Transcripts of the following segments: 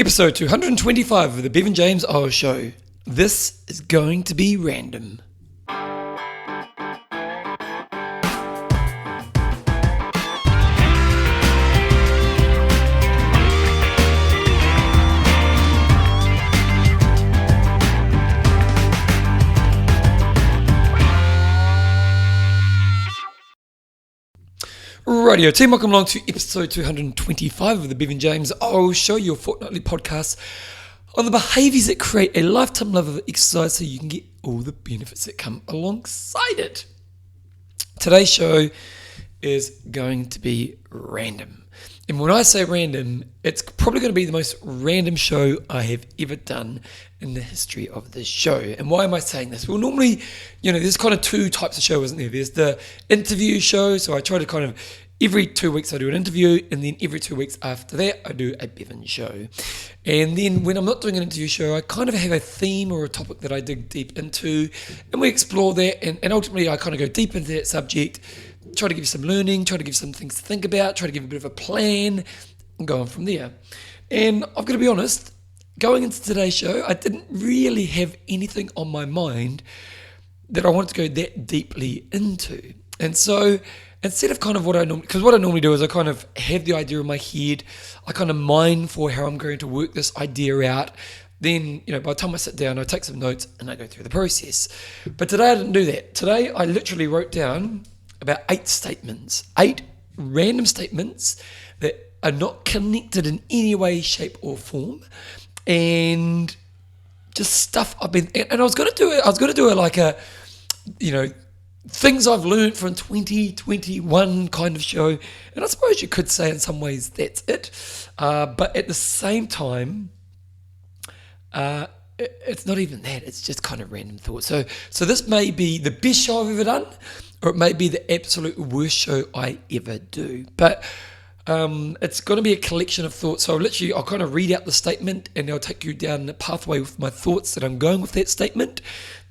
Episode 225 of the Bevan James Eyles Show. This is going to be random. Radio team, welcome along to episode 225 of the Bevan James Eyles Show, your fortnightly podcast on the behaviours that create a lifetime love of exercise so you can get all the benefits that come alongside it. Today's show is going to be random. And when I say random, it's probably going to be the most random show I have ever done in the history of this show. And why am I saying this? Well, normally, there's kind of two types of show, isn't there? There's the interview show. So I try to kind of, every 2 weeks I do an interview, and then every 2 weeks after that I do a Bevan show. And then when I'm not doing an interview show, I kind of have a theme or a topic that I dig deep into, and we explore that, and ultimately I kind of go deep into that subject, try to give you some learning, try to give you some things to think about, try to give you a bit of a plan, and go on from there. And I've got to be honest, going into today's show, I didn't really have anything on my mind that I wanted to go that deeply into. And so instead of kind of what I normally do is I kind of have the idea in my head, I kind of mine for how I'm going to work this idea out. Then, by the time I sit down, I take some notes and I go through the process. But today I didn't do that. Today I literally wrote down about 8 random statements that are not connected in any way, shape or form. And just stuff I've been, and I was going to do it like a, things I've learned from 2021 kind of show. And I suppose you could say in some ways that's it. But at the same time, it's not even that. It's just kind of random thoughts. So this may be the best show I've ever done, or it may be the absolute worst show I ever do. But it's going to be a collection of thoughts. So I'll kind of read out the statement, and I'll take you down the pathway with my thoughts that I'm going with that statement.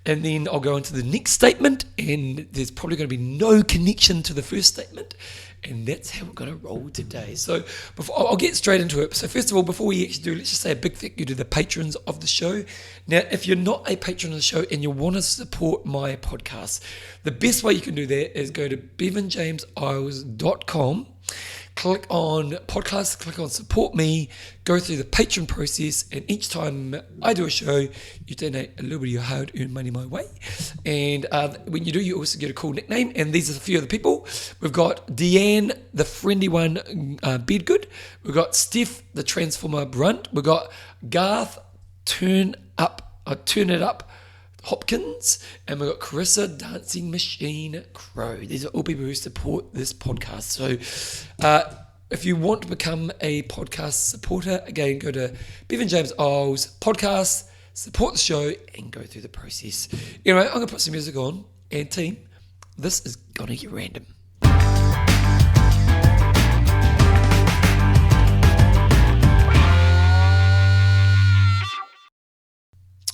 And then I'll go into the next statement, and there's probably going to be no connection to the first statement. And that's how we're going to roll today. So I'll get straight into it. So first of all, before we actually do, let's just say a big thank you to the patrons of the show. Now, if you're not a patron of the show and you want to support my podcast, the best way you can do that is go to bevanjameseyles.com. Click on podcast, click on support me, go through the patron process, and each time I do a show, you donate a little bit of your hard-earned money my way. And when you do, you also get a cool nickname, and these are a few of the people. We've got Deanne, the friendly one, Bedgood. We've got Steph, the Transformer Brunt. We've got Garth, Turn It Up, Hopkins, and we've got Carissa, Dancing Machine Crow. These are all people who support this podcast. So if you want to become a podcast supporter, again, go to Bevan James Eyles podcast, support the show, and go through the process. Anyway, I'm going to put some music on, and team, this is going to get random.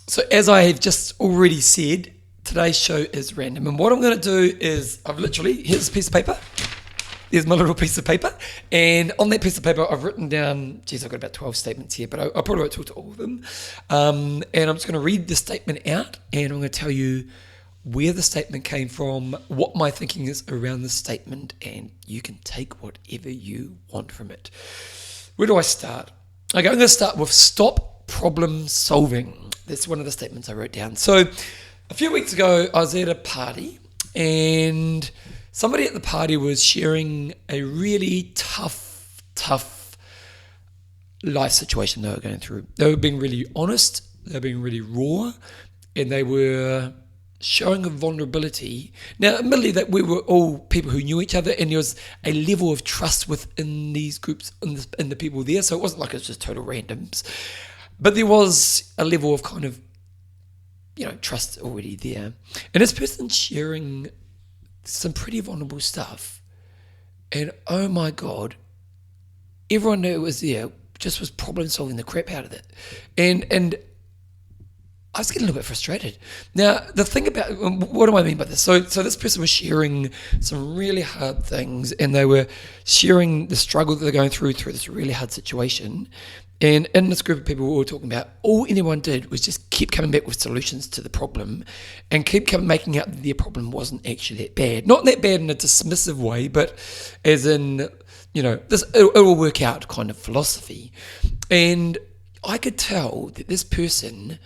So as I have just already said, today's show is random. And what I'm going to do is here's a piece of paper. There's my little piece of paper. And on that piece of paper, I've written down, I've got about 12 statements here, but I probably won't talk to all of them. And I'm just going to read the statement out, and I'm going to tell you where the statement came from, what my thinking is around the statement, and you can take whatever you want from it. Where do I start? Okay, I'm going to start with stop problem solving. That's one of the statements I wrote down. So a few weeks ago, I was at a party, and somebody at the party was sharing a really tough life situation they were going through. They were being really honest, they were being really raw, and they were showing a vulnerability. Now, admittedly, that we were all people who knew each other, and there was a level of trust within these groups and the people there, so it wasn't like it was just total randoms. But there was a level of kind of, trust already there. And this person's sharing some pretty vulnerable stuff. And oh my God, everyone knew it was there, just was problem solving the crap out of it. And I was getting a little bit frustrated. Now, the thing about, what do I mean by this? So this person was sharing some really hard things, and they were sharing the struggle that they're going through this really hard situation. And in this group of people we were talking about, all anyone did was just keep coming back with solutions to the problem and keep making out that their problem wasn't actually that bad. Not that bad in a dismissive way, but as in, this it will work out kind of philosophy. And I could tell that this person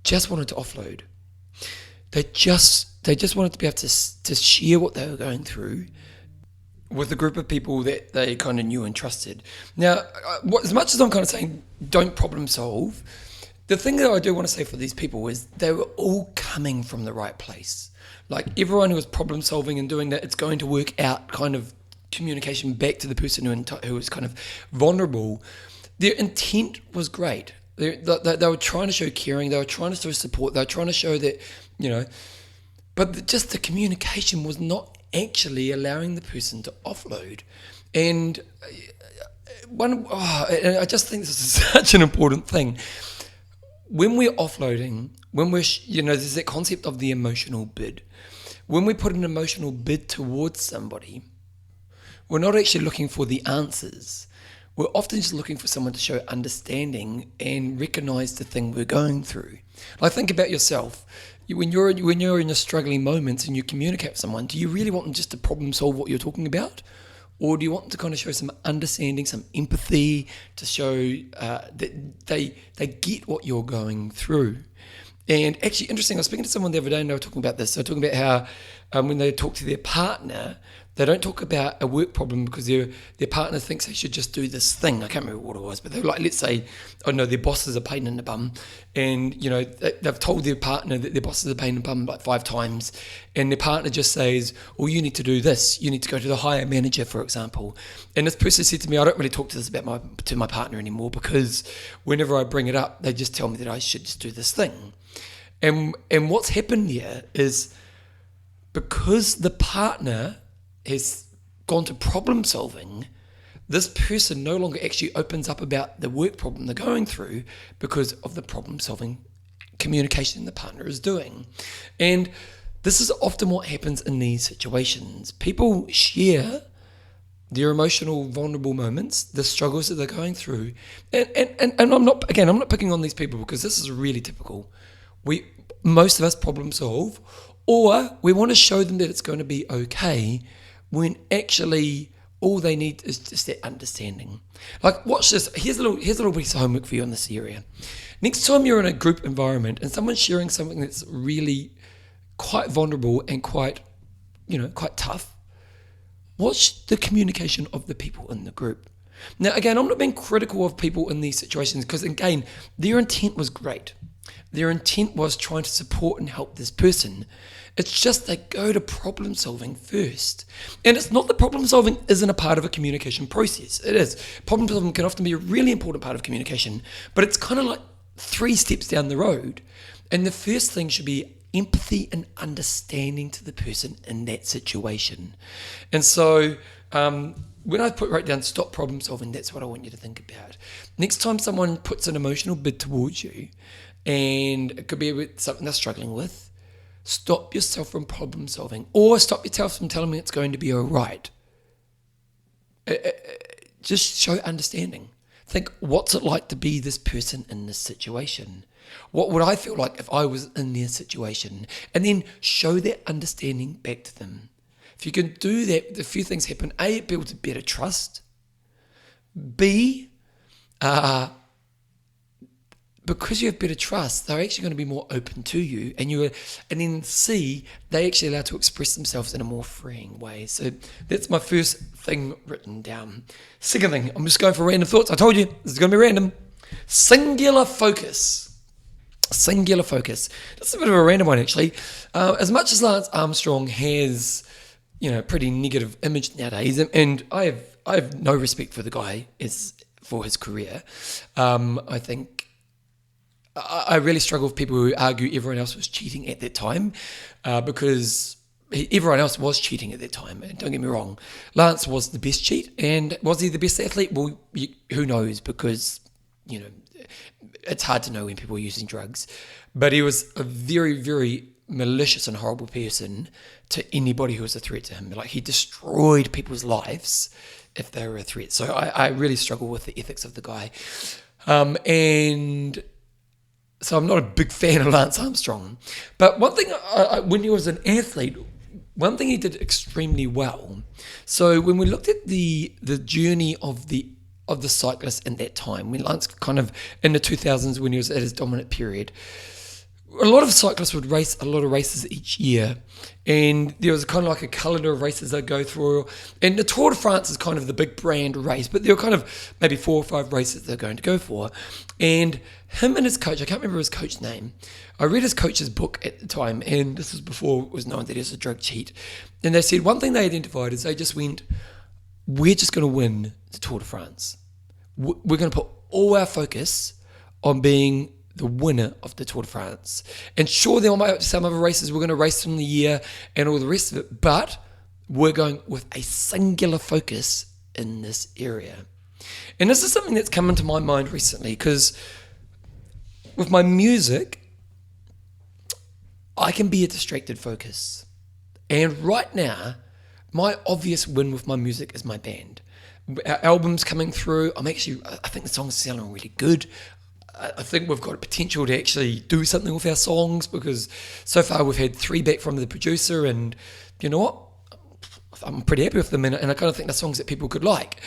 just wanted to offload. They just wanted to be able to share what they were going through with a group of people that they kind of knew and trusted. Now, as much as I'm kind of saying don't problem solve, the thing that I do want to say for these people is they were all coming from the right place. Like everyone who was problem solving and doing that, it's going to work out kind of communication back to the person who was kind of vulnerable. Their intent was great. They were trying to show caring, they were trying to show support, they were trying to show that, but just the communication was not actually allowing the person to offload. And I just think this is such an important thing. When we're offloading, there's that concept of the emotional bid. When we put an emotional bid towards somebody, we're not actually looking for the answers. We're often just looking for someone to show understanding and recognize the thing we're going through. Like, think about yourself. When you're in your struggling moments and you communicate with someone, do you really want them just to problem solve what you're talking about? Or do you want them to kind of show some understanding, some empathy, to show that they get what you're going through? And actually, interesting, I was speaking to someone the other day and they were talking about this. They were talking about how when they talk to their partner, they don't talk about a work problem because their partner thinks they should just do this thing. I can't remember what it was, but they're like, let's say, their boss is a pain in the bum, and they've told their partner that their boss is a pain in the bum like 5 times, and their partner just says, "Well, you need to do this. You need to go to the higher manager, for example." And this person said to me, "I don't really talk to this to my partner anymore because whenever I bring it up, they just tell me that I should just do this thing." And what's happened here is because the partner has gone to problem solving, this person no longer actually opens up about the work problem they're going through because of the problem solving communication the partner is doing. And this is often what happens in these situations. People share their emotional, vulnerable moments, the struggles that they're going through. And I'm not picking on these people because this is really typical. Most of us problem solve, or we want to show them that it's going to be okay, when actually all they need is just that understanding. Like, watch this. Here's a little piece of homework for you on this area. Next time you're in a group environment and someone's sharing something that's really quite vulnerable and quite tough, watch the communication of the people in the group. Now, again, I'm not being critical of people in these situations because, again, their intent was great. Their intent was trying to support and help this person. It's just they go to problem solving first. And it's not that problem solving isn't a part of a communication process. It is. Problem solving can often be a really important part of communication, but it's kind of like 3 steps down the road. And the first thing should be empathy and understanding to the person in that situation. And so when I write down stop problem solving, that's what I want you to think about. Next time someone puts an emotional bid towards you, and it could be something they're struggling with, stop yourself from problem solving, or stop yourself from telling me it's going to be all right. Just show understanding. Think, what's it like to be this person in this situation? What would I feel like if I was in their situation? And then show that understanding back to them. If you can do that, a few things happen. A, it builds a better trust. B, because you have better trust, they're actually going to be more open to you, and then C, they actually allow to express themselves in a more freeing way. So that's my first thing written down. Second thing, I'm just going for random thoughts. I told you this is going to be random. Singular focus. Singular focus. That's a bit of a random one, actually. As much as Lance Armstrong has, pretty negative image nowadays, and I have no respect for the guy for his career. I think I really struggle with people who argue everyone else was cheating at that time, because everyone else was cheating at that time. And don't get me wrong, Lance was the best cheat, and was he the best athlete? Well, who knows? Because it's hard to know when people are using drugs, but he was a very, very malicious and horrible person to anybody who was a threat to him. Like, he destroyed people's lives if they were a threat. So I really struggle with the ethics of the guy. And so I'm not a big fan of Lance Armstrong. But one thing, when he was an athlete, one thing he did extremely well. So when we looked at the journey of the cyclist in that time, when Lance kind of in the 2000s, when he was at his dominant period, a lot of cyclists would race a lot of races each year, and there was kind of like a calendar of races they'd go through. And the Tour de France is kind of the big brand race, but there were kind of maybe 4 or 5 races they're going to go for. And him and his coach, I can't remember his coach's name. I read his coach's book at the time, and this was before it was known that he was a drug cheat. And they said one thing they identified is they just went, we're just going to win the Tour de France. We're going to put all our focus on being the winner of the Tour de France. And sure, there might be some other races we're going to race in the year and all the rest of it, but we're going with a singular focus in this area. And this is something that's come into my mind recently, because with my music, I can be a distracted focus. And right now, my obvious win with my music is my band. Our album's coming through. I think the songs are sounding really good. I think we've got a potential to actually do something with our songs, because so far we've had 3 back from the producer, and you know what? I'm pretty happy with them, and I kind of think they're songs that people could like.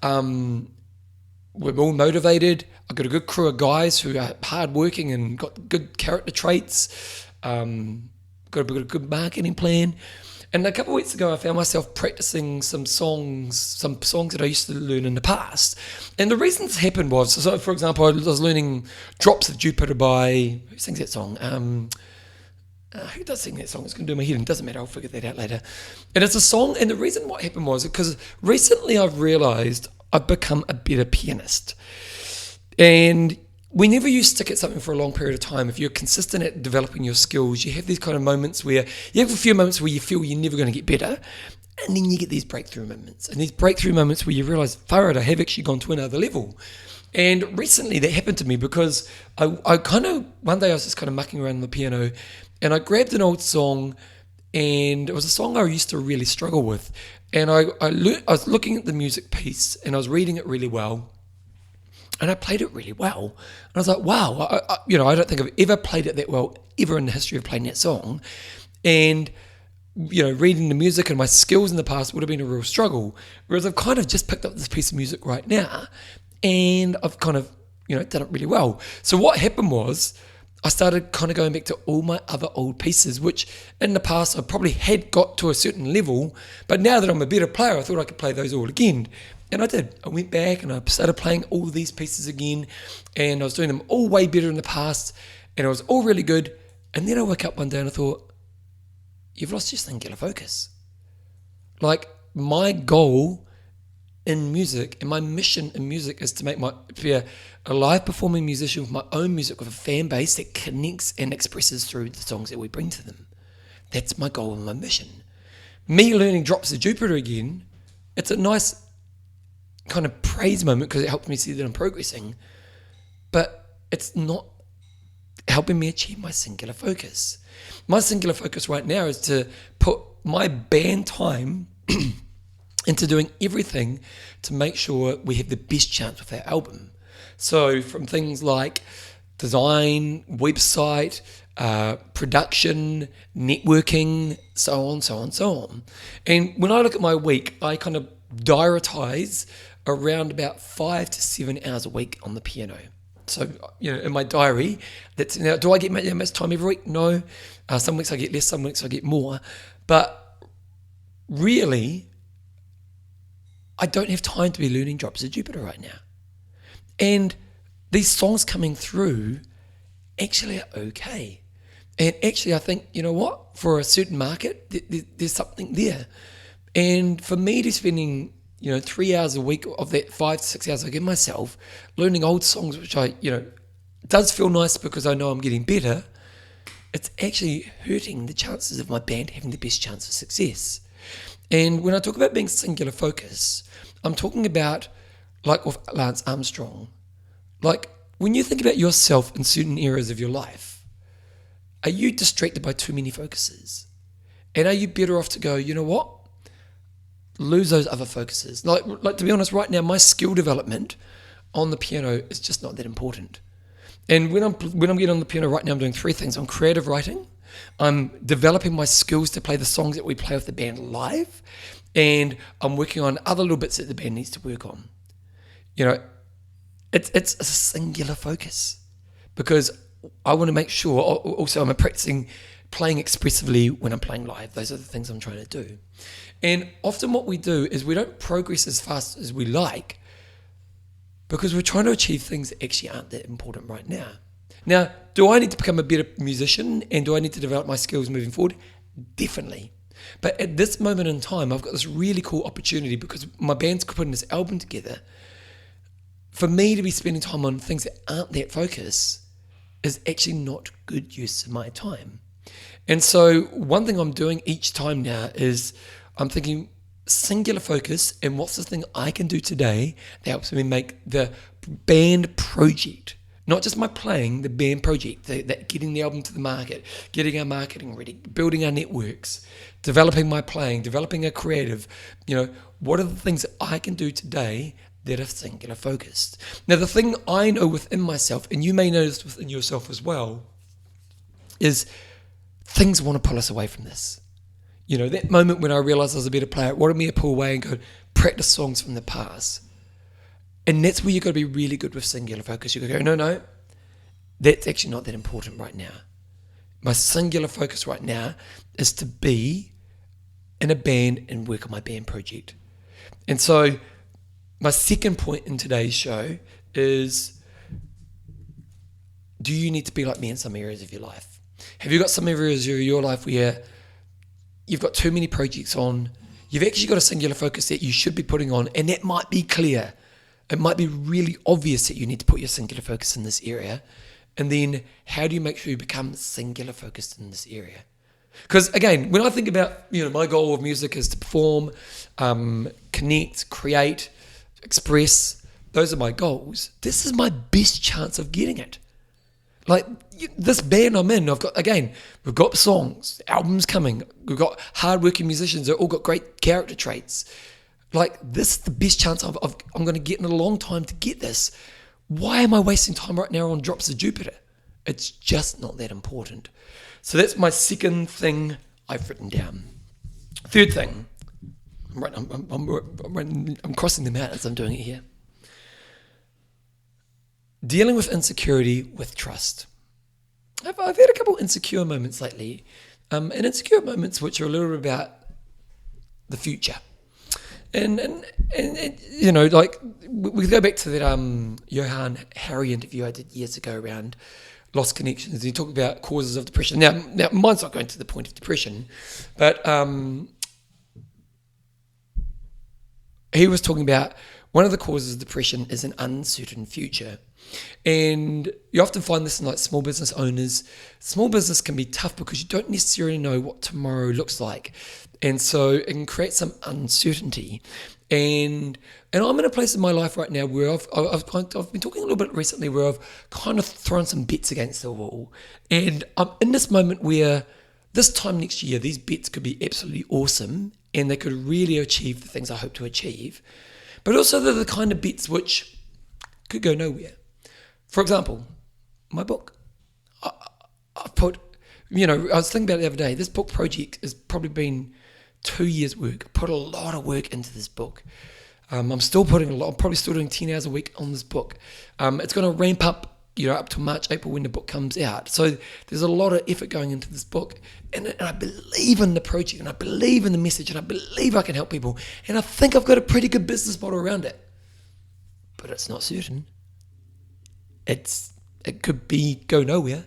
We're all motivated. I've got a good crew of guys who are hardworking and got good character traits. Got a good marketing plan. And a couple of weeks ago, I found myself practicing some songs that I used to learn in the past. And the reason this happened was, so for example, I was learning Drops of Jupiter by, who sings that song? Who does sing that song? It's going to do my head in. It doesn't matter, I'll figure that out later. And it's a song, and the reason what happened was because recently I've realised I've become a better pianist. And whenever you stick at something for a long period of time, if you're consistent at developing your skills, you have these kind of moments where you have a few moments where you feel you're never going to get better, and then you get these breakthrough moments. And these breakthrough moments where you realise, far out, I have actually gone to another level. And recently that happened to me because I kind of, one day I was just kind of mucking around on the piano, and I grabbed an old song, and it was a song I used to really struggle with. And I was looking at the music piece, and I was reading it really well. And I played it really well. And I was like, wow, I don't think I've ever played it that well, ever in the history of playing that song. And, reading the music and my skills in the past would have been a real struggle. Whereas I've kind of just picked up this piece of music right now, and I've kind of, done it really well. So what happened was, I started kind of going back to all my other old pieces, which in the past I probably had got to a certain level, but now that I'm a better player, I thought I could play those all again. And I did. I went back and I started playing all these pieces again, and I was doing them all way better in the past, and it was all really good. And then I woke up one day and I thought, you've lost your singular focus. Like, my goal in music and my mission in music is to be a live performing musician with my own music, with a fan base that connects and expresses through the songs that we bring to them. That's my goal and my mission. Me learning Drops of Jupiter again, it's a nice kind of praise moment because it helps me see that I'm progressing, but it's not helping me achieve my singular focus. My singular focus right now is to put my band time into doing everything to make sure we have the best chance with our album. So from things like design, website, production, networking, so on. And when I look at my week, I kind of diaritize around about 5 to 7 hours a week on the piano. So, in my diary, now, do I get that much time every week? No. Some weeks I get less, some weeks I get more. But really, I don't have time to be learning Drops of Jupiter right now. And these songs coming through actually are okay. And actually, I think, for a certain market, there's something there. And for me to spending 3 hours a week of that 5 to 6 hours I give myself learning old songs, which I, does feel nice because I know I'm getting better, it's actually hurting the chances of my band having the best chance of success. And when I talk about being singular focus, I'm talking about, like with Lance Armstrong, like when you think about yourself in certain areas of your life, are you distracted by too many focuses? And are you better off to go, you know what? Lose those other focuses. Like to be honest, right now, my skill development on the piano is just not that important. And when I'm getting on the piano right now, I'm doing 3 things. I'm creative writing, I'm developing my skills to play the songs that we play with the band live, and I'm working on other little bits that the band needs to work on. You know, it's a singular focus, because I want to make sure, also I'm practicing playing expressively when I'm playing live. Those are the things I'm trying to do. And often what we do is we don't progress as fast as we like, because we're trying to achieve things that actually aren't that important right now. Now, do I need to become a better musician, and do I need to develop my skills moving forward? Definitely. But at this moment in time, I've got this really cool opportunity, because my band's putting this album together. For me to be spending time on things that aren't that focus is actually not good use of my time. And so one thing I'm doing each time now is I'm thinking singular focus, and what's the thing I can do today that helps me make the band project, not just my playing, the band project, that getting the album to the market, getting our marketing ready, building our networks, developing my playing, developing a creative, what are the things that I can do today that are singular focused? Now, the thing I know within myself, and you may notice within yourself as well, is things want to pull us away from this. That moment when I realized I was a better player, it wanted me to pull away and go practice songs from the past. And that's where you've got to be really good with singular focus. You've got to go, no, that's actually not that important right now. My singular focus right now is to be in a band and work on my band project. And so my second point in today's show is, do you need to be like me in some areas of your life? Have you got some areas of your life where you've got too many projects on? You've actually got a singular focus that you should be putting on, and that might be clear. It might be really obvious that you need to put your singular focus in this area. And then how do you make sure you become singular focused in this area? Because again, when I think about, my goal of music is to perform, connect, create, express, those are my goals. This is my best chance of getting it. Like this band I'm in, we've got songs, albums coming, we've got hardworking musicians that all got great character traits. Like this is the best chance I'm going to get in a long time to get this. Why am I wasting time right now on Drops of Jupiter? It's just not that important. So that's my second thing I've written down. Third thing, I'm crossing them out as I'm doing it here. Dealing with insecurity with trust. I've had a couple insecure moments lately, and insecure moments which are a little bit about the future. And we go back to that Johann Hari interview I did years ago around lost connections, and he talked about causes of depression. Now mine's not going to the point of depression, but he was talking about one of the causes of depression is an uncertain future. And you often find this in like small business owners. Small business can be tough because you don't necessarily know what tomorrow looks like. And so it can create some uncertainty. And I'm in a place in my life right now where I've been talking a little bit recently where I've kind of thrown some bets against the wall. And I'm in this moment where this time next year, these bets could be absolutely awesome and they could really achieve the things I hope to achieve. But also they're the kind of bets which could go nowhere. For example, my book. I've put, I was thinking about it the other day, this book project has probably been 2 years' work. I put a lot of work into this book. I'm still putting I'm probably still doing 10 hours a week on this book. It's going to ramp up, up to March, April when the book comes out. So there's a lot of effort going into this book. And I believe in the project, and I believe in the message, and I believe I can help people. And I think I've got a pretty good business model around it. But it's not certain. It could go nowhere.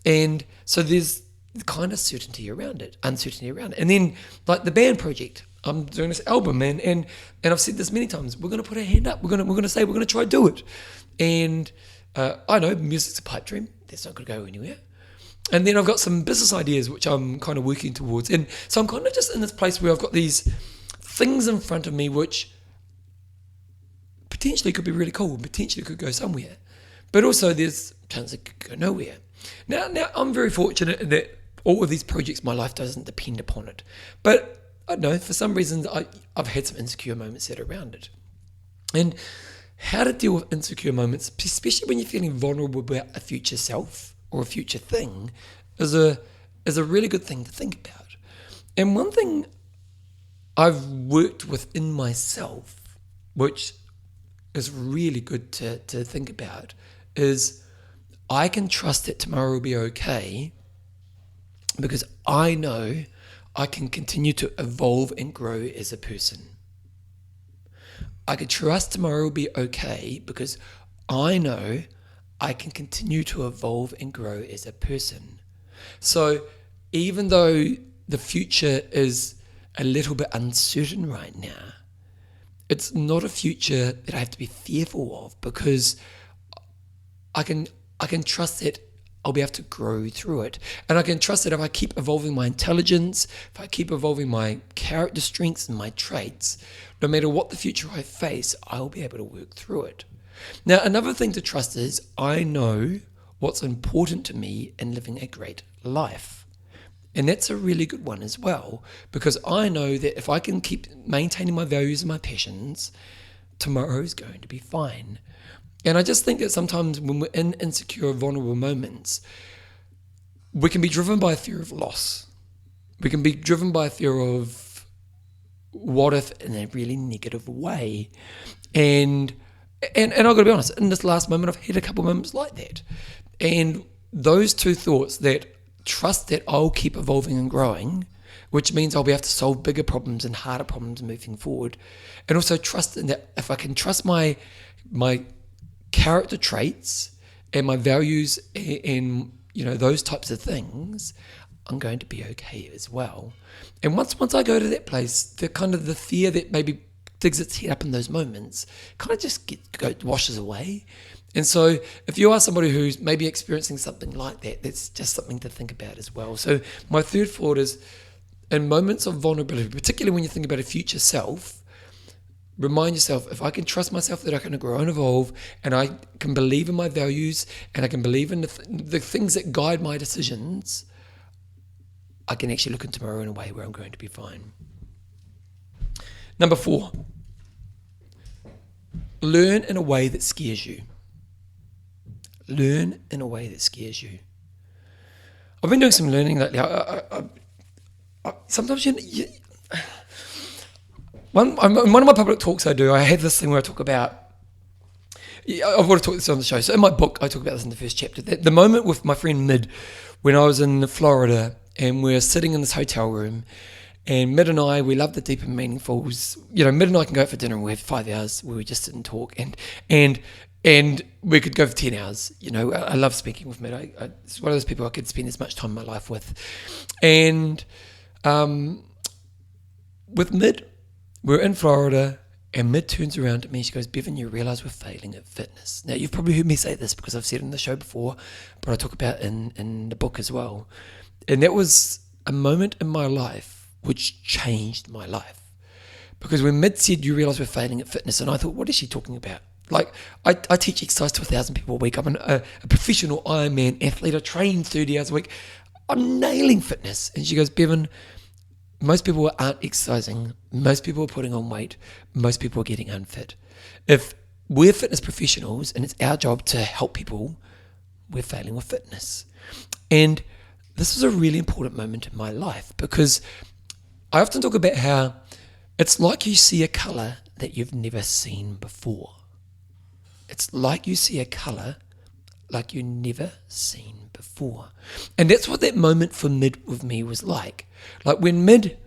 And so there's kind of uncertainty around it. And then like the band project, I'm doing this album, and I've said this many times, we're going to put our hand up. We're going to say we're going to try to do it. And I know music's a pipe dream. That's not going to go anywhere. And then I've got some business ideas which I'm kind of working towards. And so I'm kind of just in this place where I've got these things in front of me which potentially could be really cool, potentially could go somewhere. But also there's chance it could go nowhere. Now I'm very fortunate that all of these projects, my life doesn't depend upon it. But I don't know, for some reasons I've had some insecure moments that are around it. And how to deal with insecure moments, especially when you're feeling vulnerable about a future self or a future thing, is a really good thing to think about. And one thing I've worked within myself, which is really good to think about, is I can trust that tomorrow will be okay because I know I can continue to evolve and grow as a person. I can trust tomorrow will be okay because I know I can continue to evolve and grow as a person. So even though the future is a little bit uncertain right now, it's not a future that I have to be fearful of because I can trust that I'll be able to grow through it. And I can trust that if I keep evolving my intelligence, if I keep evolving my character strengths and my traits, no matter what the future I face, I'll be able to work through it. Now, another thing to trust is I know what's important to me in living a great life. And that's a really good one as well, because I know that if I can keep maintaining my values and my passions, tomorrow is going to be fine. And I just think that sometimes when we're in insecure, vulnerable moments, we can be driven by a fear of loss. We can be driven by a fear of what if in a really negative way. And I've got to be honest, in this last moment, I've had a couple of moments like that. And those two thoughts, that trust that I'll keep evolving and growing, which means I'll be able to solve bigger problems and harder problems moving forward. And also trust that if I can trust my character traits and my values and those types of things, I'm going to be okay as well. And once I go to that place, the fear that maybe digs its head up in those moments kind of just washes away. And so if you are somebody who's maybe experiencing something like that, that's just something to think about as well. So my third thought is, in moments of vulnerability, particularly when you think about a future self, remind yourself, if I can trust myself that I can grow and evolve, and I can believe in my values, and I can believe in the things that guide my decisions, I can actually look into tomorrow in a way where I'm going to be fine. Number 4, learn in a way that scares you. Learn in a way that scares you. I've been doing some learning lately. Sometimes in one of my public talks I have this thing where I talk about, I've got to talk this on the show. So in my book, I talk about this in the first chapter. The moment with my friend Mid, when I was in Florida and we're sitting in this hotel room, and Mid and I, we love the deep and meaningfuls. Mid and I can go out for dinner and we have 5 hours where we just sit and talk, and we could go for 10 hours. I love speaking with Mid. It's one of those people I could spend as much time in my life with. And with Mid, we're in Florida, and Mid turns around to me. She goes, "Bevan, you realise we're failing at fitness." Now, you've probably heard me say this because I've said it in the show before, but I talk about it in the book as well. And that was a moment in my life which changed my life. Because when Mid said, "You realise we're failing at fitness," and I thought, what is she talking about? Like, I teach exercise to 1,000 people a week. I'm a professional Ironman athlete. I train 30 hours a week. I'm nailing fitness. And she goes, "Bevan, most people aren't exercising. Most people are putting on weight. Most people are getting unfit. If we're fitness professionals and it's our job to help people, we're failing with fitness." And this was a really important moment in my life, because I often talk about how it's like you see a colour that you've never seen before. It's like you see a colour like you've never seen before. And that's what that moment for Mid with me was like. Like when Mid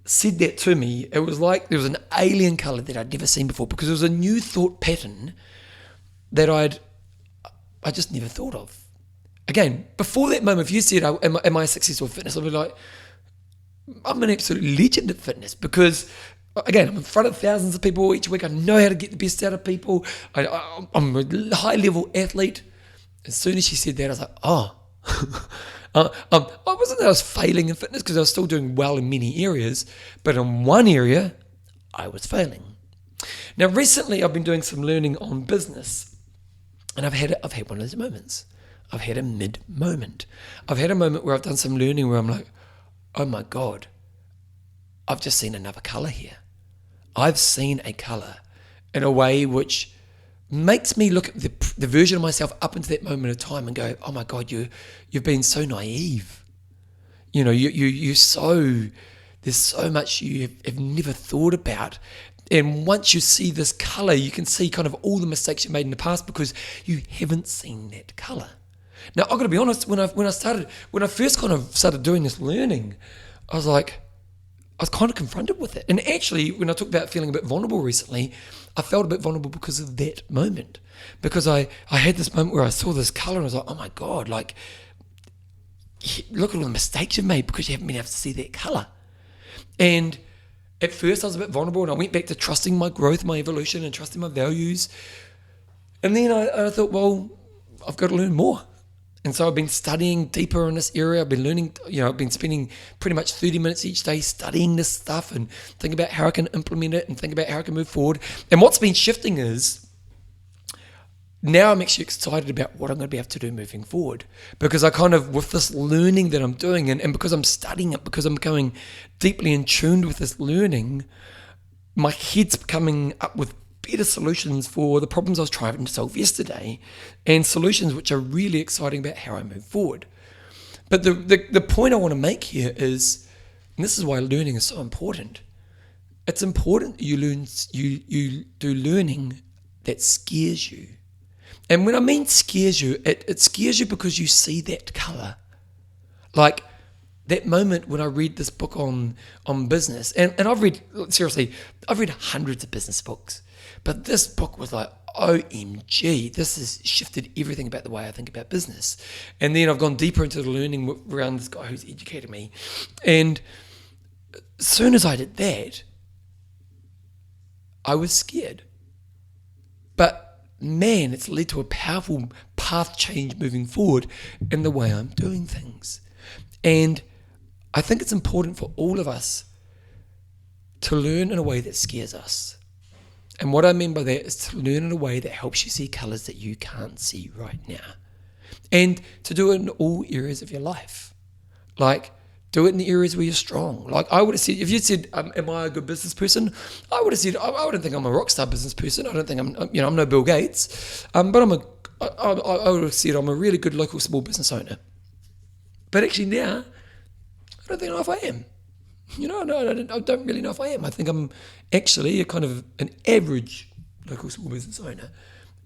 said that to me, it was like there was an alien colour that I'd never seen before, because it was a new thought pattern that I just never thought of. Again, before that moment, if you said, am I a successful fitness? I'd be like, I'm an absolute legend at fitness, because again, I'm in front of thousands of people each week. I know how to get the best out of people. I'm a high-level athlete. As soon as she said that, I was like, oh. I wasn't that I was failing in fitness, because I was still doing well in many areas, but in one area, I was failing. Now, recently, I've been doing some learning on business, And I've had one of those moments. I've had a mid moment. I've had a moment where I've done some learning where I'm like, oh my God, I've just seen another colour here. I've seen a colour in a way which makes me look at the version of myself up into that moment of time and go, oh my God, you've been so naive. There's so much you have never thought about. And once you see this colour, you can see kind of all the mistakes you made in the past because you haven't seen that colour. Now, I've got to be honest, when I first kind of started doing this learning, I was kind of confronted with it. And actually, when I talked about feeling a bit vulnerable recently, I felt a bit vulnerable because of that moment. Because I had this moment where I saw this colour and I was like, oh my God, like, look at all the mistakes you've made because you haven't been able to see that colour. And at first I was a bit vulnerable and I went back to trusting my growth, my evolution, and trusting my values. And then I thought, well, I've got to learn more. And so I've been studying deeper in this area. I've been learning, I've been spending pretty much 30 minutes each day studying this stuff and thinking about how I can implement it and think about how I can move forward. And what's been shifting is now I'm actually excited about what I'm going to be able to do moving forward, because I kind of, with this learning that I'm doing and because I'm studying it, because I'm going deeply in tune with this learning, my head's coming up with better solutions for the problems I was trying to solve yesterday, and solutions which are really exciting about how I move forward. But the point I want to make here is, and this is why learning is so important, it's important you do learning that scares you. And when I mean scares you, it scares you because you see that colour. Like that moment when I read this book on business, and I've read hundreds of business books, but this book was like, OMG, this has shifted everything about the way I think about business. And then I've gone deeper into the learning around this guy who's educated me. And as soon as I did that, I was scared. But man, it's led to a powerful path change moving forward in the way I'm doing things. And I think it's important for all of us to learn in a way that scares us. And what I mean by that is to learn in a way that helps you see colours that you can't see right now. And to do it in all areas of your life. Like, do it in the areas where you're strong. Like, I would have said, if you said, am I a good business person? I would have said, I don't think I'm a rock star business person. I don't think I'm no Bill Gates. But I would have said I'm a really good local small business owner. But actually now, I don't know if I am. I don't really know if I am. I think I'm actually a kind of an average local small business owner.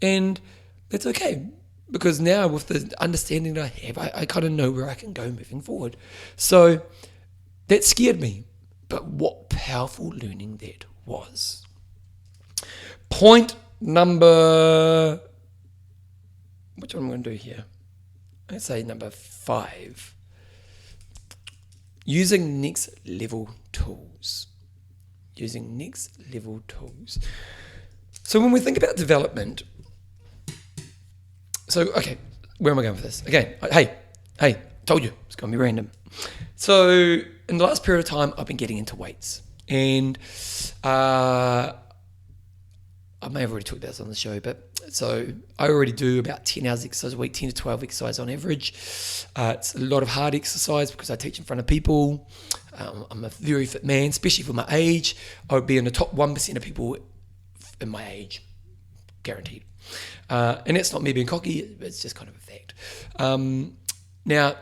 And that's okay, because now with the understanding that I have, I kind of know where I can go moving forward. So that scared me. But what powerful learning that was. Point number, which one am I going to do here? I'd say number 5. Using next level tools. So when we think about development, where am I going with this? Again, hey, told you, it's going to be random. So in the last period of time, I've been getting into weights. And I may have already talked about this on the show, but so I already do about 10 hours exercise a week, 10 to 12 exercise on average. It's a lot of hard exercise because I teach in front of people. I'm a very fit man, especially for my age. I would be in the top 1% of people in my age, guaranteed. And that's not me being cocky, it's just kind of a fact. Now,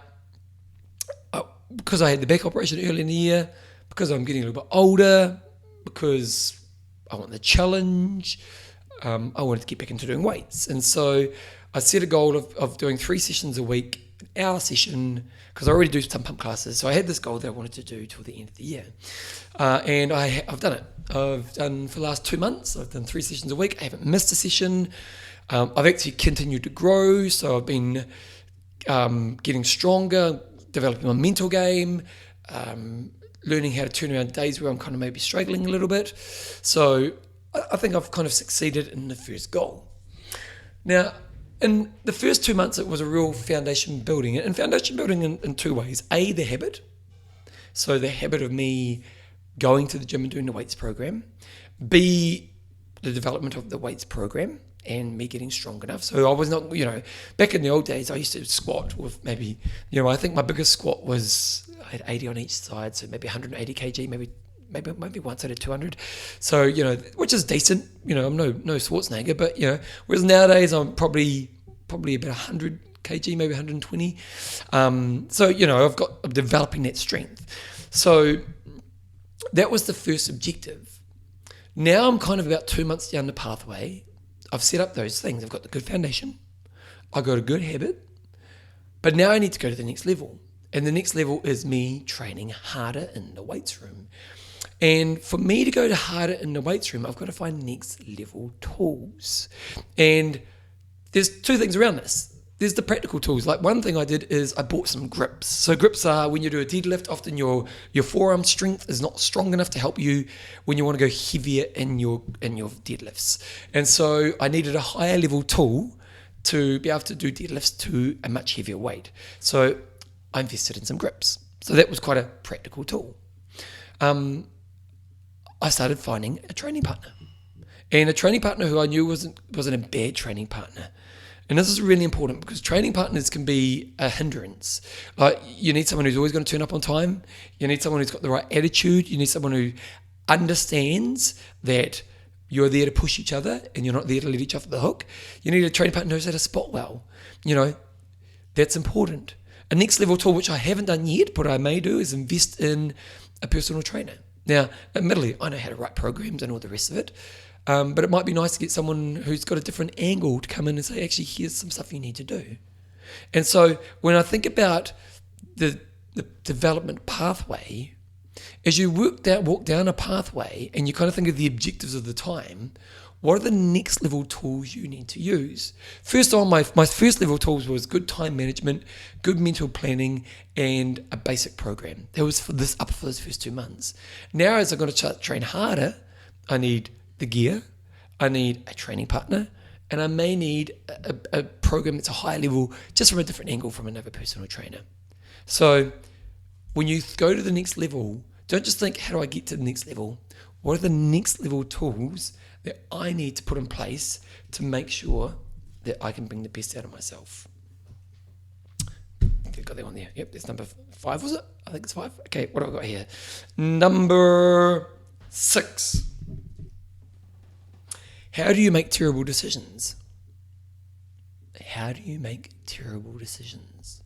because I had the back operation early in the year, because I'm getting a little bit older, because I want the challenge, I wanted to get back into doing weights. And so I set a goal of doing 3 sessions a week, an hour session, because I already do some pump classes. So I had this goal that I wanted to do till the end of the year. And I've done it. I've done for the last 2 months, I've done 3 sessions a week. I haven't missed a session. I've actually continued to grow. So I've been getting stronger, developing my mental game, learning how to turn around days where I'm kind of maybe struggling a little bit. So I think I've kind of succeeded in the first goal. Now, in the first 2 months, it was a real foundation building. And foundation building in 2 ways. A, the habit. So the habit of me going to the gym and doing the weights program. B, the development of the weights program and me getting strong enough. So I was not, back in the old days, I used to squat with maybe, I think my biggest squat was, I had 80 on each side, so maybe 180 kg, maybe once I did 200. So, which is decent. I'm no Schwarzenegger, but, whereas nowadays I'm probably about 100 kg, maybe 120. I'm developing that strength. So that was the first objective. Now I'm kind of about 2 months down the pathway. I've set up those things. I've got the good foundation. I've got a good habit. But now I need to go to the next level. And the next level is me training harder in the weights room. And for me to go to harder in the weights room, I've got to find next level tools. And there's two things around this. There's the practical tools. Like one thing I did is I bought some grips. So grips are when you do a deadlift, often your forearm strength is not strong enough to help you when you want to go heavier in your deadlifts. And so I needed a higher level tool to be able to do deadlifts to a much heavier weight. So I invested in some grips. So that was quite a practical tool. I started finding a training partner. And a training partner who I knew wasn't a bad training partner. And this is really important because training partners can be a hindrance. Like you need someone who's always going to turn up on time. You need someone who's got the right attitude. You need someone who understands that you're there to push each other and you're not there to let each other off the hook. You need a training partner who knows how to spot well. That's important. A next level tool, which I haven't done yet, but I may do, is invest in a personal trainer. Now, admittedly, I know how to write programs and all the rest of it. But it might be nice to get someone who's got a different angle to come in and say, actually, here's some stuff you need to do. And so when I think about the development pathway, as you walk down a pathway and you kind of think of the objectives of the time, what are the next level tools you need to use? First on my first level tools was good time management, good mental planning, and a basic program. That was for those first 2 months. Now as I'm going to start to train harder, I need the gear, I need a training partner, and I may need a program that's a higher level, just from a different angle from another personal trainer. So when you go to the next level, don't just think, how do I get to the next level? What are the next level tools that I need to put in place to make sure that I can bring the best out of myself? I've got that one there. Yep, that's number 5, was it? I think it's 5. Okay, what have I got here? Number 6. How do you make terrible decisions? How do you make terrible decisions?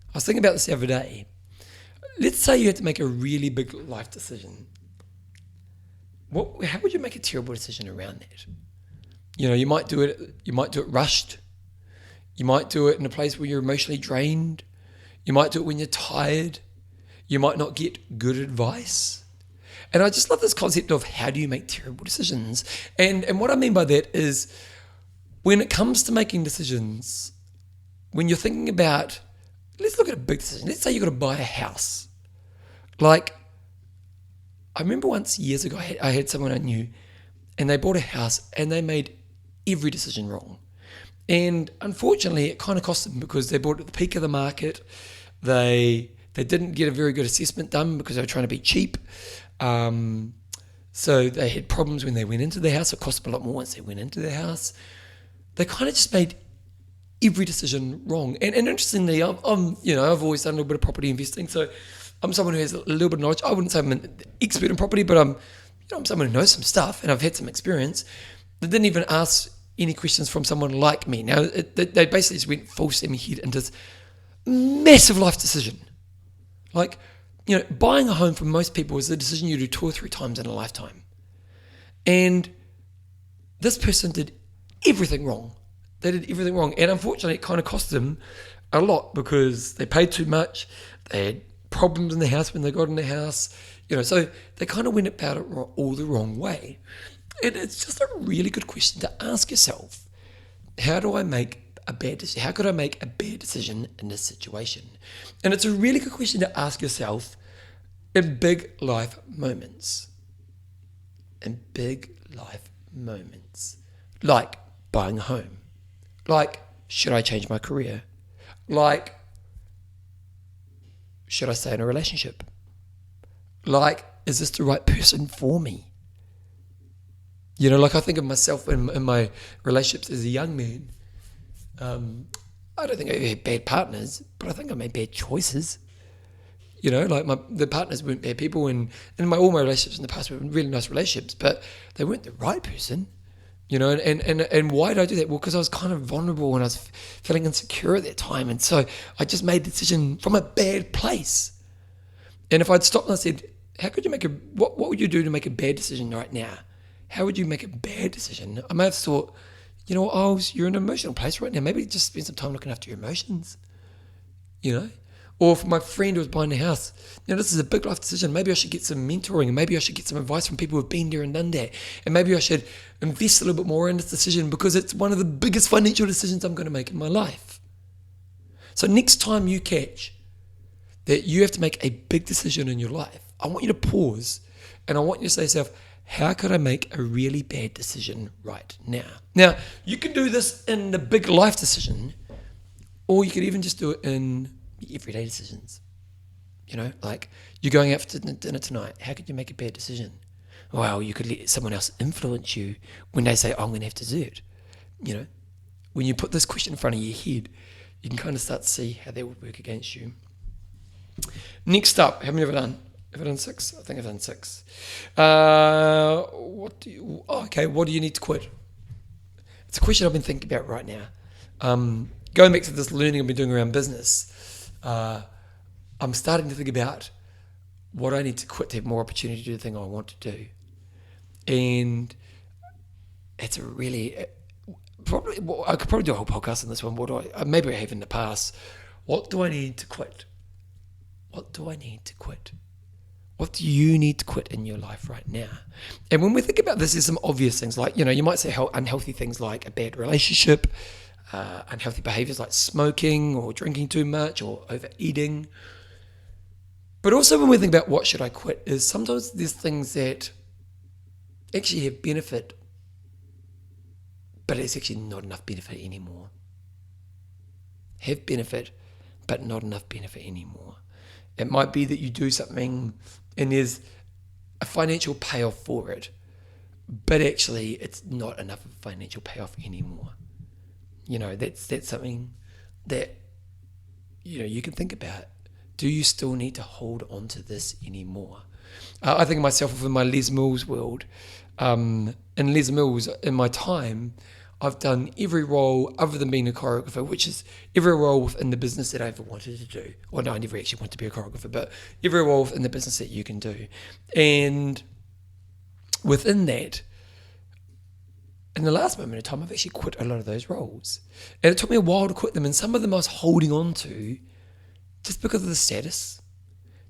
I was thinking about this the other day. Let's say you had to make a really big life decision. How would you make a terrible decision around that? You might do it rushed. You might do it in a place where you're emotionally drained. You might do it when you're tired. You might not get good advice. And I just love this concept of how do you make terrible decisions? And what I mean by that is when it comes to making decisions, when you're thinking about, let's look at a big decision. Let's say you've got to buy a house. Like, I remember once years ago, I had someone I knew and they bought a house and they made every decision wrong. And unfortunately, it kind of cost them because they bought at the peak of the market. They didn't get a very good assessment done because they were trying to be cheap. So they had problems when they went into the house. It cost them a lot more once they went into the house. They kind of just made every decision wrong. And interestingly, I've always done a little bit of property investing. So I'm someone who has a little bit of knowledge. I wouldn't say I'm an expert in property, but I'm someone who knows some stuff and I've had some experience. They didn't even ask any questions from someone like me. Now, they basically just went full steam ahead into this massive life decision. Like, buying a home for most people is a decision you do 2 or 3 times in a lifetime. And this person did everything wrong. They did everything wrong. And unfortunately, it kind of cost them a lot because they paid too much. They had problems in the house when they got in the house. So they kind of went about it all the wrong way. And it's just a really good question to ask yourself. How do I make a bad decision? How could I make a bad decision in this situation? And it's a really good question to ask yourself in big life moments. In big life moments. Like buying a home. Like, should I change my career? Like, should I stay in a relationship? Like, is this the right person for me? You know, like I think of myself in my relationships as a young man. I don't think I had bad partners, but I think I made bad choices. You know, like the partners weren't bad people, and all my relationships in the past were really nice relationships, but they weren't the right person. You know, and why did I do that? Well, because I was kind of vulnerable and I was feeling insecure at that time, and so I just made a decision from a bad place. And if I'd stopped and I said, "How could you what would you do to make a bad decision right now? How would you make a bad decision?" I may have thought, you know what, Eyles, you're in an emotional place right now. Maybe just spend some time looking after your emotions. You know. Or if my friend was buying a house, this is a big life decision. Maybe I should get some mentoring, and maybe I should get some advice from people who've been there and done that. And maybe I should invest a little bit more in this decision because it's one of the biggest financial decisions I'm going to make in my life. So next time you catch that you have to make a big decision in your life, I want you to pause and I want you to say to yourself, how could I make a really bad decision right now? Now, you can do this in the big life decision, or you could even just do it in everyday decisions. You know, like you're going out for dinner tonight. How could you make a bad decision? Well, you could let someone else influence you when they say, I'm going to have dessert. You know, when you put this question in front of your head, you can kind of start to see how that would work against you. Next up, how many have I done? Have I done 6? I think I've done 6. What do you need to quit? It's a question I've been thinking about right now. Going back to this learning I've been doing around business, I'm starting to think about what I need to quit to have more opportunity to do the thing I want to do. And it's a really, I could probably do a whole podcast on this one. Maybe I have in the past. What do I need to quit? What do I need to quit? What do you need to quit in your life right now? And when we think about this, there's some obvious things like, you might say how unhealthy things like a bad relationship, unhealthy behaviors like smoking or drinking too much or overeating. But also when we think about what should I quit, is sometimes there's things that actually have benefit, but it's actually not enough benefit anymore. Have benefit, but not enough benefit anymore. It might be that you do something and there's a financial payoff for it, but actually it's not enough of a financial payoff anymore. That's something that, you can think about. Do you still need to hold on to this anymore? I think of myself within my Les Mills world. In Les Mills, in my time, I've done every role other than being a choreographer, which is every role within the business that I ever wanted to do. Well, no, I never actually wanted to be a choreographer, but every role within the business that you can do. And within that, in the last moment of time, I've actually quit a lot of those roles. And it took me a while to quit them. And some of them I was holding on to just because of the status,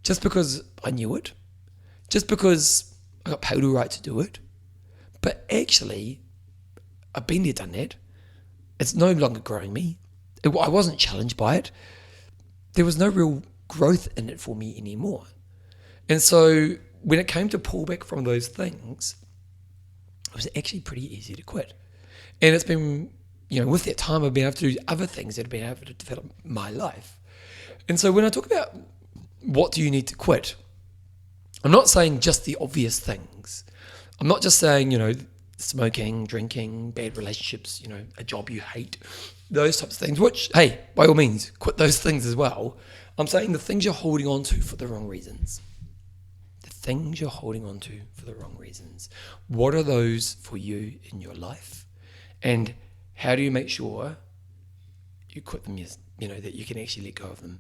just because I knew it, just because I got paid all right to do it. But actually, I've been there, done that. It's no longer growing me. I wasn't challenged by it. There was no real growth in it for me anymore. And so when it came to pull back from those things, it was actually pretty easy to quit. And it's been, with that time, I've been able to do other things that have been able to develop my life. And so when I talk about what do you need to quit, I'm not saying just the obvious things. I'm not just saying, smoking, drinking, bad relationships, a job you hate, those types of things, which, hey, by all means, quit those things as well. I'm saying the things you're holding on to for the wrong reasons. The things you're holding on to for the wrong reasons. What are those for you in your life? And how do you make sure you quit them, that you can actually let go of them?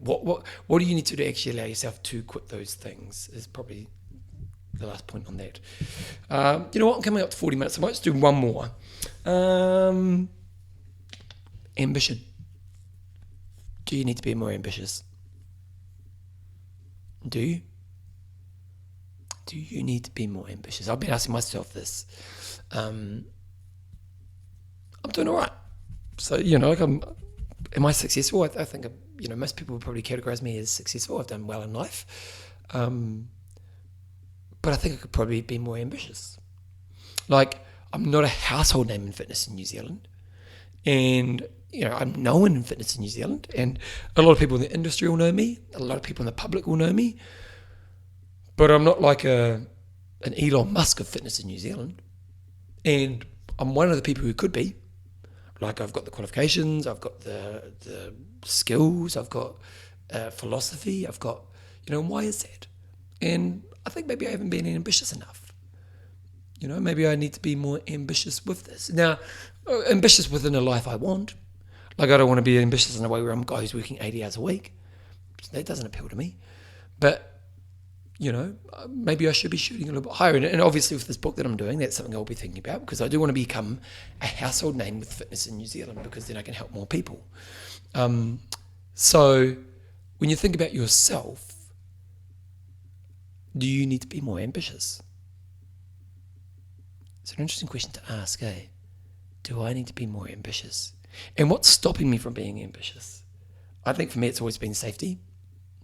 What do you need to do to actually allow yourself to quit those things is probably the last point on that. You know what? I'm coming up to 40 minutes. I might just do one more. Ambition. Do you need to be more ambitious? Do you? Do you need to be more ambitious? I've been asking myself this. I'm doing all right. So, am I successful? I think, most people would probably categorize me as successful. I've done well in life. But I think I could probably be more ambitious. Like, I'm not a household name in fitness in New Zealand. And, I'm known in fitness in New Zealand. And a lot of people in the industry will know me. A lot of people in the public will know me. But I'm not like a an Elon Musk of fitness in New Zealand. And I'm one of the people who could be. Like, I've got the qualifications, I've got the skills, I've got philosophy, I've got, why is that? And I think maybe I haven't been ambitious enough. Maybe I need to be more ambitious with this. Now, ambitious within a life I want. Like, I don't want to be ambitious in a way where I'm a guy who's working 80 hours a week. That doesn't appeal to me. But, maybe I should be shooting a little bit higher. And obviously with this book that I'm doing, that's something I'll be thinking about, because I do want to become a household name with fitness in New Zealand, because then I can help more people. So when you think about yourself, do you need to be more ambitious? It's an interesting question to ask, eh? Do I need to be more ambitious? And what's stopping me from being ambitious? I think for me it's always been safety.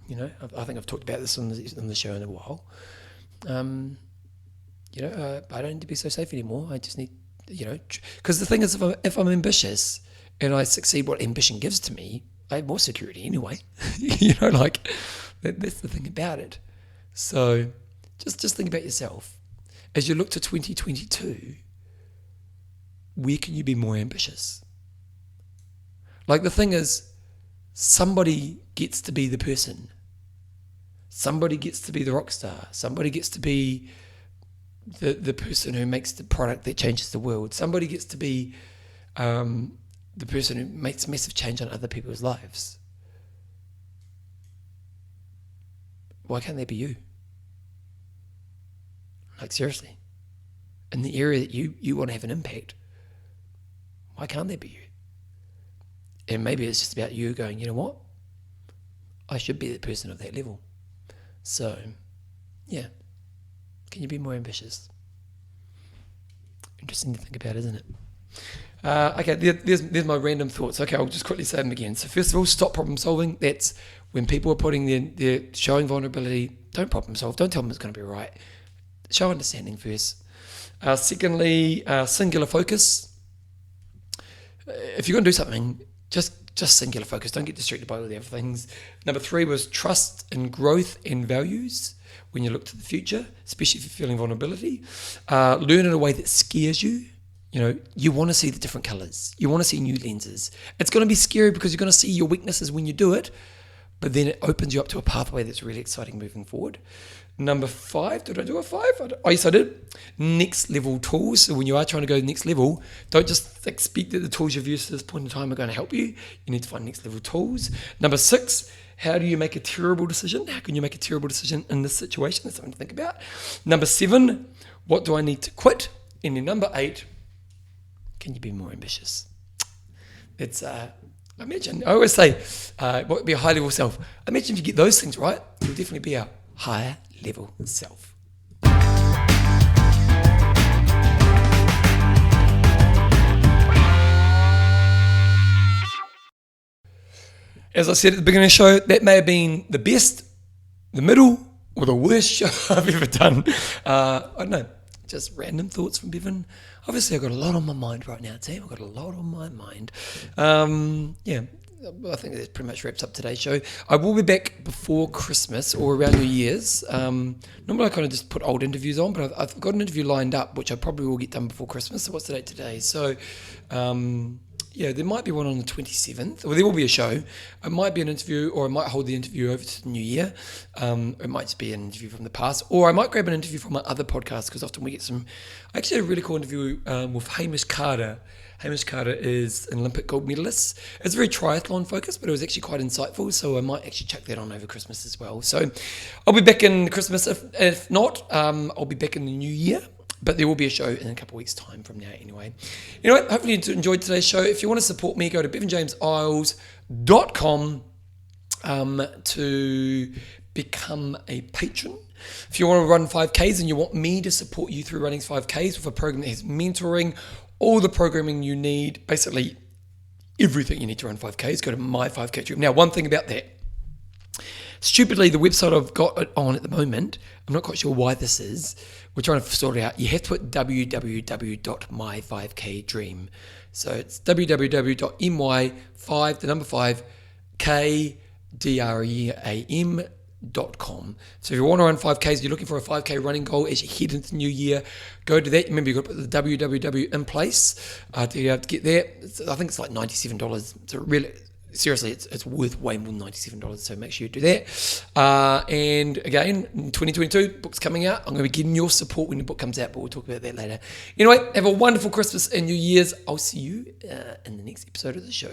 I think I've talked about this on the show in a while. I don't need to be so safe anymore. I just need, because the thing is, if I'm ambitious and I succeed what ambition gives to me, I have more security anyway. That's the thing about it. So just think about yourself. As you look to 2022, where can you be more ambitious? Like, the thing is, somebody gets to be the person. Somebody gets to be the rock star. Somebody gets to be the person who makes the product that changes the world. Somebody gets to be the person who makes massive change on other people's lives. Why can't they be you? Like, seriously. In the area that you want to have an impact, why can't they be you? And maybe it's just about you going, you know what? I should be the person of that level. So, yeah. Can you be more ambitious? Interesting to think about, isn't it? Okay, there's my random thoughts. Okay, I'll just quickly say them again. So first of all, stop problem solving. That's when people are they're showing vulnerability. Don't problem solve. Don't tell them it's going to be right. Show understanding first. Secondly, singular focus. If you're going to do something, just singular focus. Don't get distracted by all the other things. Number 3 was trust in growth and values when you look to the future, especially if you're feeling vulnerability. Learn in a way that scares you. You want to see the different colors. You want to see new lenses. It's going to be scary because you're going to see your weaknesses when you do it, but then it opens you up to a pathway that's really exciting moving forward. Number 5, did I do a 5? Oh, yes, I did. Next level tools. So when you are trying to go next level, don't just expect that the tools you've used to this point in time are going to help you. You need to find next level tools. Number 6, how do you make a terrible decision? How can you make a terrible decision in this situation? That's something to think about. Number 7, what do I need to quit? And then number 8, can you be more ambitious? It's, imagine, I always say, what would be a high level self? Imagine if you get those things right, you'll definitely be a higher level self. As I said at the beginning of the show, that may have been the best, the middle, or the worst show I've ever done. I don't know, just random thoughts from Bevan. Obviously, I've got a lot on my mind right now, team. I've got a lot on my mind. I think that pretty much wraps up today's show. I will be back before Christmas or around New Year's. Normally I kind of just put old interviews on, but I've got an interview lined up, which I probably will get done before Christmas. So what's the date today? So, there might be one on the 27th, or there will be a show. It might be an interview, or I might hold the interview over to the new year. It might just be an interview from the past, or I might grab an interview from my other podcast, because often we get some... I actually had a really cool interview with Hamish Carter. Hamish Carter is an Olympic gold medalist. It's very triathlon focused, but it was actually quite insightful, so I might actually chuck that on over Christmas as well. So I'll be back in Christmas. If not, I'll be back in the new year, but there will be a show in a couple of weeks' time from now anyway. Hopefully you enjoyed today's show. If you want to support me, go to bevanjameseyles.com to become a patron. If you want to run 5Ks and you want me to support you through running 5Ks with a program that has mentoring, all the programming you need, basically everything you need to run 5Ks, go to my 5K trip. Now, one thing about that. Stupidly, the website I've got it on at the moment, I'm not quite sure why this is. We're trying to sort it out. You have to put www.my5kdream. So it's www.my5, the number 5, kdream bevan.com. So if you want to run 5Ks, you're looking for a 5K running goal as you head into the new year, go to that. Remember, you've got to put the www in place to be able to get there. I think it's like $97. So really, seriously, it's worth way more than $97, so make sure you do that. And again, in 2022, book's coming out. I'm going to be getting your support when the book comes out, but we'll talk about that later. Anyway, have a wonderful Christmas and New Year's. I'll see you in the next episode of the show.